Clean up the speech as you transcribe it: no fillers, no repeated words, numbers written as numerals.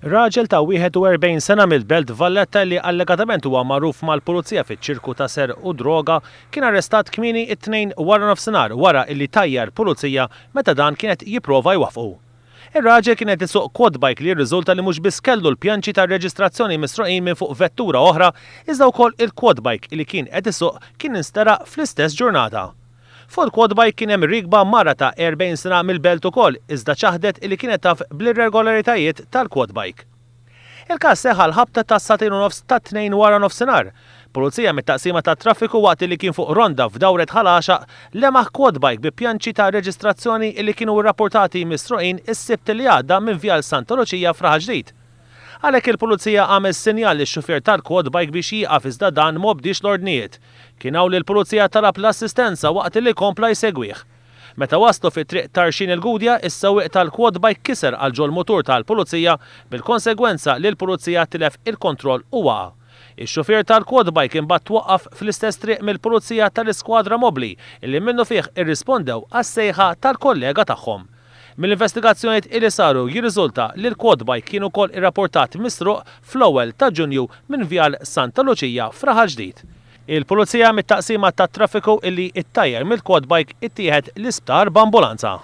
Raġel ta' 41 sena mill-Belt Valletta li allegatament huwa magħruf mal-pulizija fiċ-ċirku ta' ser u droga kien arrestat kmieni it-tnejn wara nofsinhar wara illi tajjar pulizija meta dan kienet jipprova jwafqu. Ir-raġel kienet isuq quad bike li rriżulta li mhux biss kellu l-pjanċi tar-reġistrazzjoni misruqin minn fuq vettura oħra, iżda wkoll il-quad bike li kien qed isuq kien instera fl-istess ġurnata. Fuq il-quad bike kien hemm rikba mara ta' 40 sena mill-Belt ukoll iżda ċaħdet li kienet taf bl-irregolaritajiet tal-quad bike. Il-każ seħħ l-ħabta ta' satin u nofs ta' tnejn wara nofsinhar. Pulizija mit-taqsima tat traffiku waqt li kien fuq ronda f'dawret ħalaxa lemaħ quad bike bi pjanċi ta' reġistrazzjoni li kienu rrapportati misruqin is-sibt li għadda minn Vjal Santa Luċija f'Raħa Ġdid. Għalhekk il-pulizija għamel sinjal lix-xufier tal-quad bike biex jieqaf iżda dan m'obdix l-ordnijiet. Kien hawn li l-pulizija talab l-assistenza waqt li kompla jsegwih. Meta waslu fit-triq Tarxin il-Gudja, is-sewwieq tal-quad bike kiser għal ġol mutur tal-pulizija bil-konsegwenza li l-pulizija tilef il-kontroll u waqa'. Ix-xufier tal-quad bike imbagħad twaqqaf fl-istess triq mill-pulizija tal-iskwadra mobbli illi minnu fih irrispondew għas-sejħa tal-kollega tagħhom. Mill-investigazzjonijiet li saru jirriżulta li l-quad bike kien ukoll irrapportat misruq fl-ewwel ta' Ġunju minn Vjal Santa Luċija f'Raħa Ġdid. Il-pulizija mit-taqsima tat-traffiku illi ttajjar mill-quad bike ittieħed l-isptar b'ambulanza.